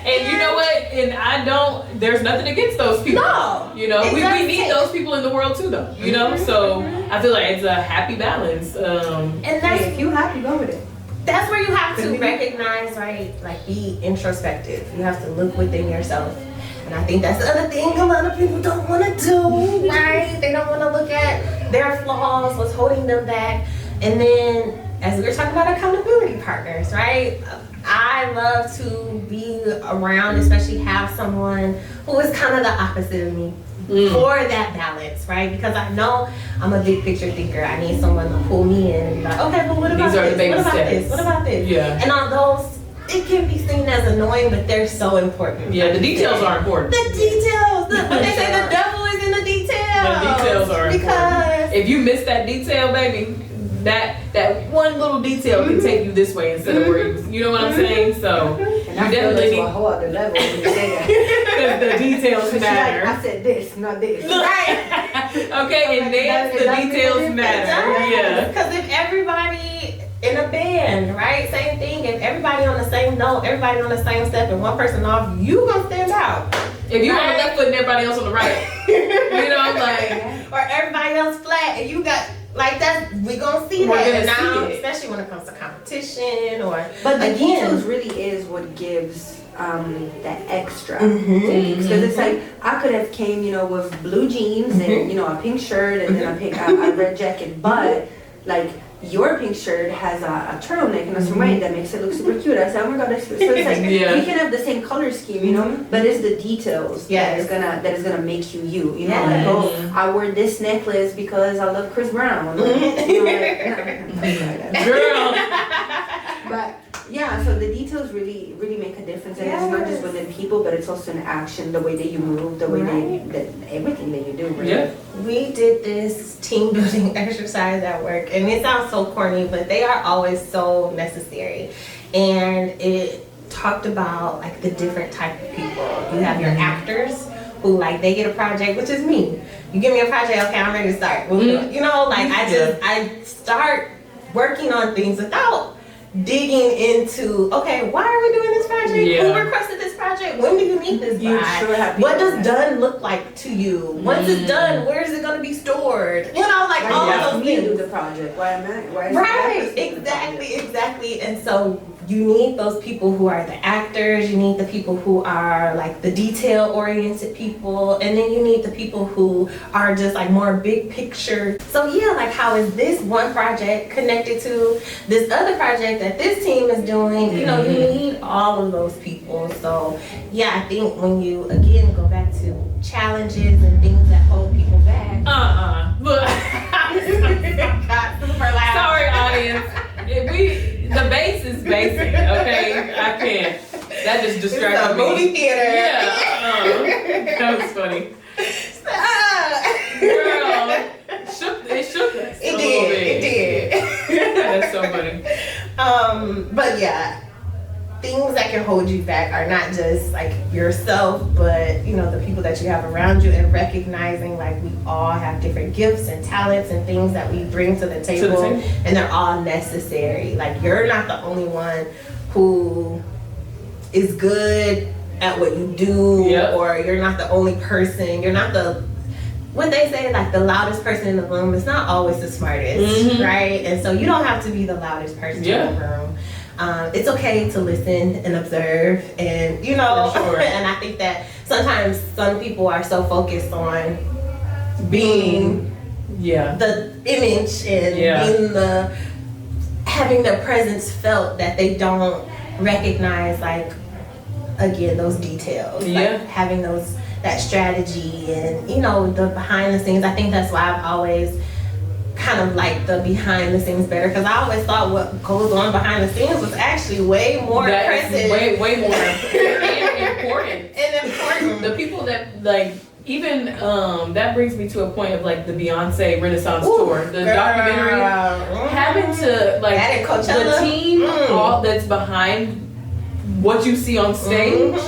And you know what? And there's nothing against those people. No. You know, we Exactly. need those people in the world too though. You know? So I feel like it's a happy balance. And Hey, that's if you happy, go with it. That's where you have to recognize, right? Like, be introspective. You have to look within yourself. And I think that's the other thing a lot of people don't want to do, right? They don't want to look at their flaws, what's holding them back. And then, as we were talking about accountability partners, right? I love to be around, especially have someone who is kind of the opposite of me. For that balance, right? Because I know I'm a big picture thinker. I need someone to pull me in and be like, okay, but what about These are the this? baby What about steps. this? What about this? Yeah. And on those, it can be seen as annoying, but they're so important. Yeah, the details are important. The details. What they say, the devil is in the details. The details are important. Because If you miss that detail, baby, that one little detail can take you this way instead of where you know what I'm saying? So And I you feel definitely that's a need whole other level when you say that. the details She's like, matter. I said this, not this. right. Okay, and dance, the details matter. Yeah. Because if everybody in a band, right? Same thing. If everybody on the same note, everybody on the same step, and one person off, you gonna stand out. If you're on the left foot and everybody else on the right, you know, like, Or everybody else flat, and you got like that. We gonna see We're that gonna now, see it. especially when it comes to competition or. But the again, details really is what gives that extra because it's like I could have came, you know, with blue jeans and you know a pink shirt and then a red jacket, but like your pink shirt has a turtleneck and a certain that makes it look super cute. I said, oh my god, that's cute. So it's like Yeah. we can have the same color scheme, you know, but it's the details Yes. that is gonna make you you. You know, Yes. like oh, I wore this necklace because I love Chris Brown. You know, like, girl. but yeah, so the details really make a difference, and it's not just within people, but it's also in action, the way that you move, the way that everything that you do. Really. Yeah. we did this team building exercise at work, and it sounds so corny, but they are always so necessary. And it talked about like the different type of people. You have your actors who like they get a project, which is me. You give me a project, okay, I'm ready to start. We'll do it. You know, like I start working on things without digging into, okay, why are we doing this project? Yeah. Who requested this project? When do you need this You by? sure have What people does done look like to you? Once it's done, where is it going to be stored? You know, like all Why of do those me do things. the project? Why am I? Why is Right, that exactly. And so you need those people who are the actors, you need the people who are like the detail oriented people, and then you need the people who are just like more big picture. So yeah, like how is this one project connected to this other project that this team is doing? You know, you need all of those people. So yeah, I think when you again go back to challenges and things that hold people back. Look. Got super loud. Sorry, audience. The bass is basic, okay? I can't. That just It's distracted a me. movie theater. Yeah. That was funny. Girl, it shook us. It did. That's so funny. But yeah, things that can hold you back are not just like yourself, but you know, the people that you have around you, and recognizing like we all have different gifts and talents and things that we bring to the table, and they're all necessary. Like you're not the only one who is good at what you do, or you're not the only person, you're not the, what they say, like the loudest person in the room is not always the smartest, right? And so you don't have to be the loudest person in the room. It's okay to listen and observe, and you know, and I think that sometimes some people are so focused on being the image and being the, having their presence felt, that they don't recognize like, again, those details, like having that strategy and you know the behind the scenes. I think that's why I've always kind of like the behind the scenes better, because I always thought what goes on behind the scenes was actually way more impressive. Way more and important. And important. The people that like, even that brings me to a point of like the Beyonce Renaissance tour, the documentary, having to like the team, all that's behind what you see on stage,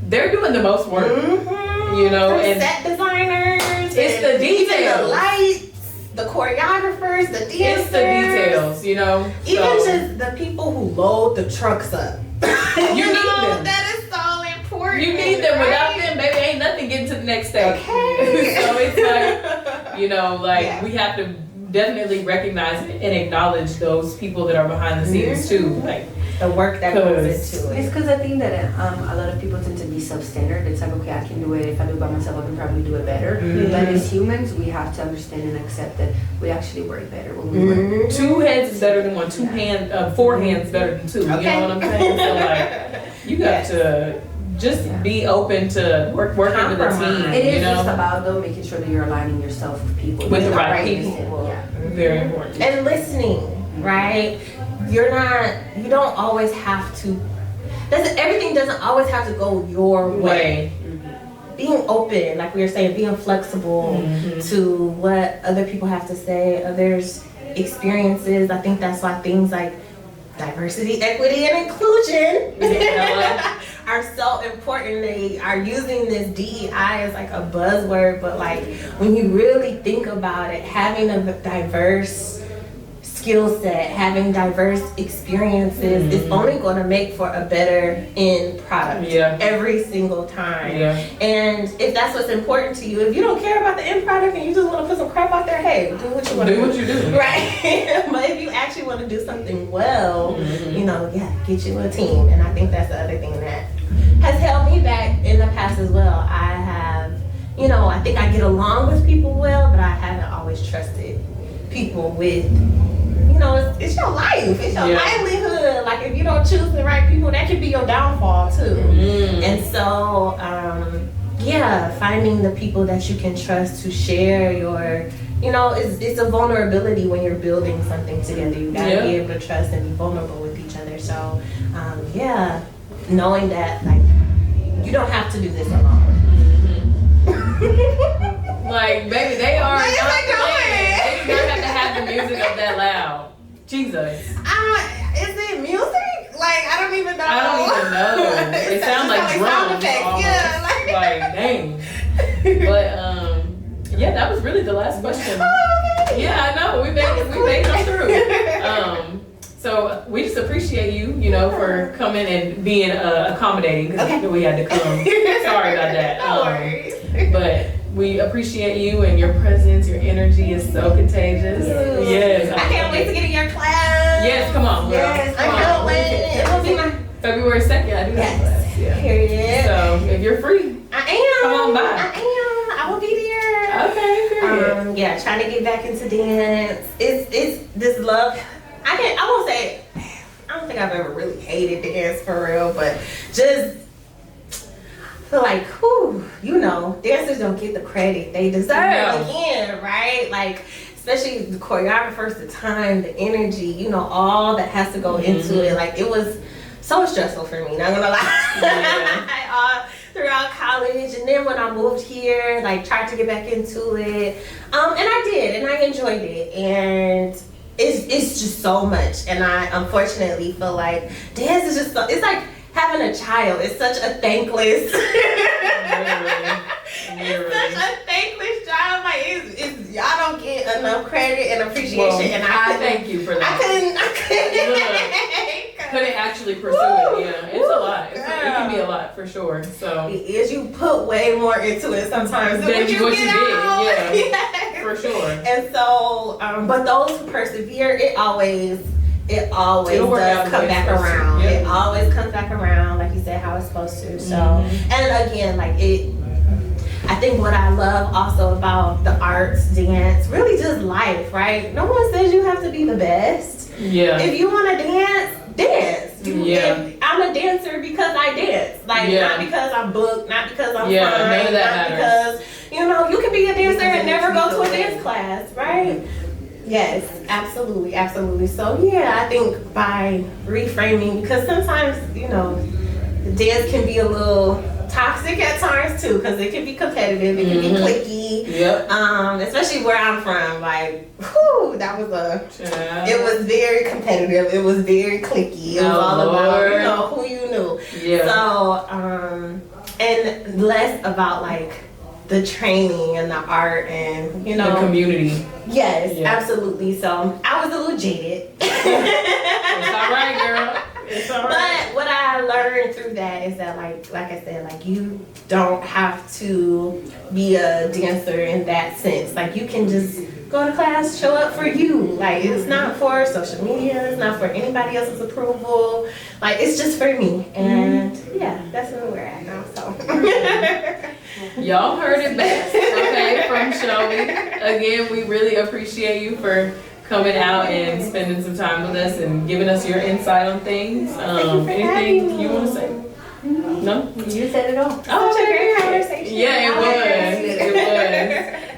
they're doing the most work, you know, and set designers, it's the details, the lights, the choreographers, the dancers, it's the details, you know, even just the people who load the trucks up. You need them. That is so important. You need them. Right? Without them, baby, ain't nothing getting to the next stage. Okay. So it's like, you know, like we have to definitely recognize and acknowledge those people that are behind the scenes too, like the work that goes into It's it. because I think that a lot of people tend to be self-centered. It's like, okay, I can do it. If I do it by myself, I can probably do it better. But as humans, we have to understand and accept that we actually work better when we work. 2 heads is better than 1. 2 hands, 4 hands better than 2. You know what I'm saying? So like, you got to just be open to working with the team. It is you know? just about though making sure that you're aligning yourself with people. With the right people. people. Yeah. Very important. And listening, right? You don't always have to, everything doesn't always have to go your way. Being open, like we were saying, being flexible to what other people have to say, others' experiences. I think that's why things like diversity, equity, and inclusion are so important. They are using this DEI as like a buzzword, but like when you really think about it, having a diverse skill set, having diverse experiences is only going to make for a better end product every single time. And if that's what's important to you, if you don't care about the end product and you just want to put some crap out there, hey, do what you want to do. Do what you do. Right. But if you actually want to do something well, you know, get you a team. And I think that's the other thing that has held me back in the past as well. I have, you know, I think I get along with people well, but I haven't always trusted people with, you know, it's your life, it's your livelihood. Like if you don't choose the right people, that could be your downfall too. And so, finding the people that you can trust to share your, you know, it's a vulnerability when you're building something together. You gotta be able to trust and be vulnerable with each other. So, knowing that like you don't have to do this alone. Like, baby, they are not playing. They do not have to have the music up that loud. Jesus. Is it music? Like, I don't even know. I don't even know. It sounds like drums. Like, dang. But, that was really the last question. Oh, okay. Yeah, I know. We made it through. So we just appreciate you, you know, for coming and being accommodating because we had to come. Sorry about that. No worries. But we appreciate you and your presence. Your energy is so contagious. Yes. I can't wait to get in your class. Yes, come on, girl. Yes, I can't wait. It will be my February 2nd. I do that class. Yeah. Period. So if you're free, I am. Come on by. I am. I will be there. Okay. Period. Trying to get back into dance. It's this love. I won't say. I don't think I've ever really hated dance for real, but just feel like, you know, dancers don't get the credit they deserve again, right? Like, especially the choreographers, the time, the energy, you know, all that has to go into it. Like, it was so stressful for me, not gonna lie. Throughout college, and then when I moved here, like, tried to get back into it. And I did, and I enjoyed it. And it's just so much. And I unfortunately feel like dance is just it's like having a child. It's such a thankless It's such a thankless job. Like it's y'all don't get enough credit and appreciation. Well, and I thank you for that. I couldn't actually pursue it. Yeah, it's a lot. It can be a lot for sure. So it is. You put way more into it sometimes than what you get out. Yeah, for sure. And so, but those who persevere, it always does come back around. It always comes back around, like you said, how it's supposed to. So, and again, like I think what I love also about the arts, dance, really just life, right? No one says you have to be the best. Yeah. If you want to dance. I'm a dancer because I dance. Like, not because I'm booked, not because I'm fine, none of that not because, you know, you can be a dancer and never go to a dance class, right? Yes, absolutely, absolutely. So yeah, I think by reframing, because sometimes, you know, the dance can be a little toxic at times too, because it can be competitive, it can be cliquey. Yep. Especially where I'm from, like, whew, that was Yeah. it was very competitive, it was very cliquey. It was all about, you know, who you knew. Yeah. So, and less about like the training and the art and, you know, the community. Yes, Yeah. absolutely. So I was a little jaded. It's all right, girl. It's all right. But what I learned through that is that, like I said, like you don't have to be a dancer in that sense. Like you can just go to class, show up for you. Like it's not for social media. It's not for anybody else's approval. Like it's just for me. And yeah, that's where we're at now. So. Y'all heard it best, okay, from Shelby. Again, we really appreciate you for coming out and spending some time with us and giving us your insight on things. Anything you want to say? No? You said it all. Such a great conversation. Yeah, it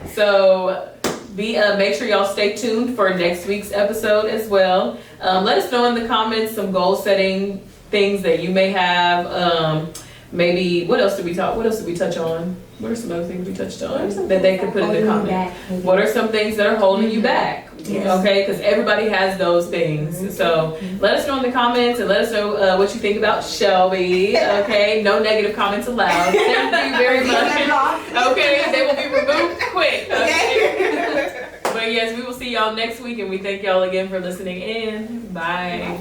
was. So make sure y'all stay tuned for next week's episode as well. Let us know in the comments some goal setting things that you may have. Maybe what else did we touch on? What are some other things we touched on that they could put in the comments? What are some things that are holding you back? Yes. Okay, because everybody has those things. So let us know in the comments and let us know what you think about Shelby. Okay, no negative comments allowed. Thank you very much. Okay, they will be removed quick. Okay. But yes, we will see y'all next week, and we thank y'all again for listening in. Bye.